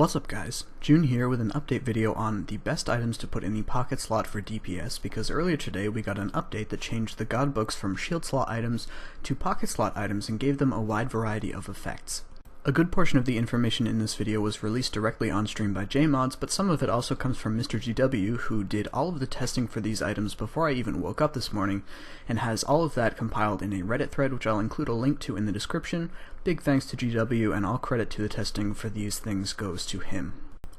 What's up guys, June here with an update video on the best items to put in the pocket slot for DPS, because earlier today we got an update that changed the god books from shield slot items to pocket slot items and gave them a wide variety of effects. A good portion of the information in this video was released directly on stream by JMods, but some of it also comes from Mr. GW, who did all of the testing for these items before I even woke up this morning, and has all of that compiled in a Reddit thread which I'll include a link to in the description. Big thanks to GW, and all credit to the testing for these things goes to him.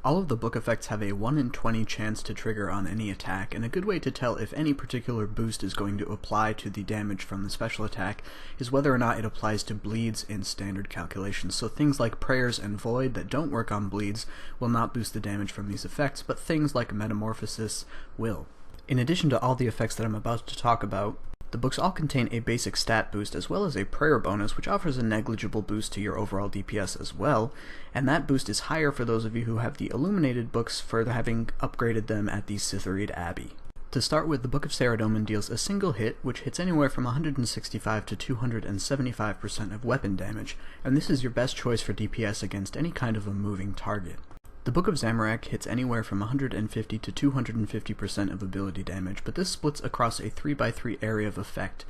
All of the book effects have a 1 in 20 chance to trigger on any attack, and a good way to tell if any particular boost is going to apply to the damage from the special attack is whether or not it applies to bleeds in standard calculations. So things like Prayers and Void that don't work on bleeds will not boost the damage from these effects, but things like Metamorphosis will. In addition to all the effects that I'm about to talk about, the books all contain a basic stat boost as well as a prayer bonus, which offers a negligible boost to your overall DPS as well, and that boost is higher for those of you who have the illuminated books for having upgraded them at the Cythereid Abbey. To start with, the Book of Saradomin deals a single hit, which hits anywhere from 165 to 275% of weapon damage, and this is your best choice for DPS against any kind of a moving target. The Book of Zamorak hits anywhere from 150 to 250% of ability damage, but this splits across a 3x3 area of effect.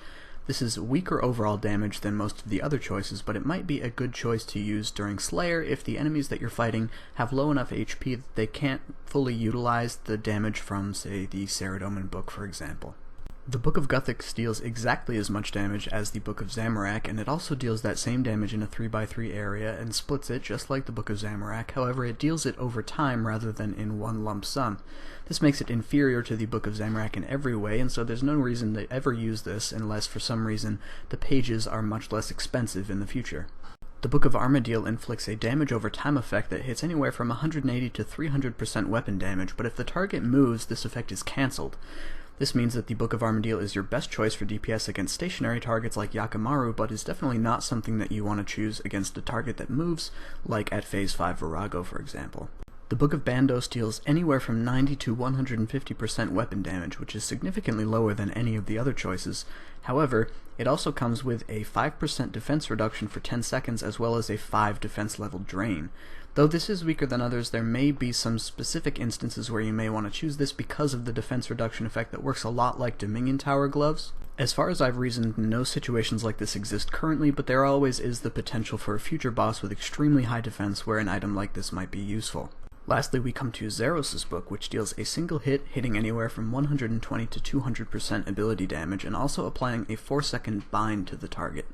This is weaker overall damage than most of the other choices, but it might be a good choice to use during Slayer if the enemies that you're fighting have low enough HP that they can't fully utilize the damage from, say, the Saradomin book, for example. The Book of Gothic deals exactly as much damage as the Book of Zamorak, and it also deals that same damage in a 3x3 area and splits it just like the Book of Zamorak. However, it deals it over time rather than in one lump sum. This makes it inferior to the Book of Zamorak in every way, and so there's no reason to ever use this unless for some reason the pages are much less expensive in the future. The Book of Armadil inflicts a damage over time effect that hits anywhere from 180 to 300% weapon damage, but if the target moves, this effect is cancelled. This means that the Book of Armadil is your best choice for DPS against stationary targets like Yakamaru, but is definitely not something that you want to choose against a target that moves, like at Phase 5 Virago, for example. The Book of Bandos deals anywhere from 90 to 150% weapon damage, which is significantly lower than any of the other choices. However, it also comes with a 5% defense reduction for 10 seconds as well as a 5 defense level drain. Though this is weaker than others, there may be some specific instances where you may want to choose this because of the defense reduction effect that works a lot like Dominion Tower gloves. As far as I've reasoned, no situations like this exist currently, but there always is the potential for a future boss with extremely high defense where an item like this might be useful. Lastly, we come to Zeros' book, which deals a single hit, hitting anywhere from 120 to 200% ability damage, and also applying a 4-second bind to the target.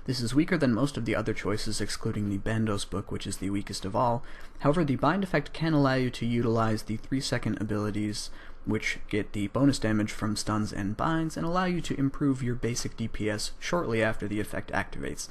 This is weaker than most of the other choices, excluding the Bandos book, which is the weakest of all. However, the bind effect can allow you to utilize the 3-second abilities, which get the bonus damage from stuns and binds, and allow you to improve your basic DPS shortly after the effect activates.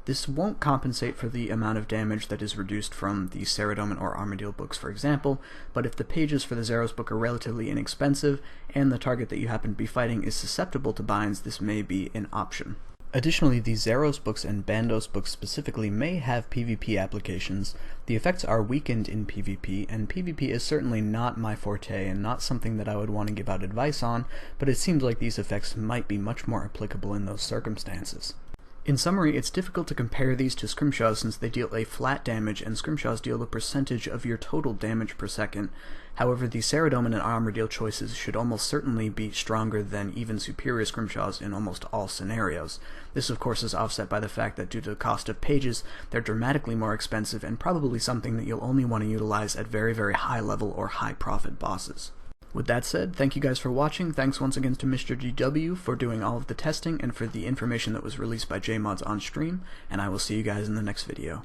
This won't compensate for the amount of damage that is reduced from the Saradomin or Armadil books, for example, but if the pages for the Zeros book are relatively inexpensive, and the target that you happen to be fighting is susceptible to binds, this may be an option. Additionally, the Zeros books and Bandos books specifically may have PvP applications. The effects are weakened in PvP, and PvP is certainly not my forte and not something that I would want to give out advice on, but it seems like these effects might be much more applicable in those circumstances. In summary, it's difficult to compare these to Scrimshaws since they deal a flat damage and Scrimshaws deal a percentage of your total damage per second. However, the Saradomin and Armadil choices should almost certainly be stronger than even superior Scrimshaws in almost all scenarios. This of course is offset by the fact that due to the cost of pages, they're dramatically more expensive and probably something that you'll only want to utilize at very, very high level or high profit bosses. With that said, thank you guys for watching. Thanks once again to Mr. GW for doing all of the testing and for the information that was released by JMods on stream, and I will see you guys in the next video.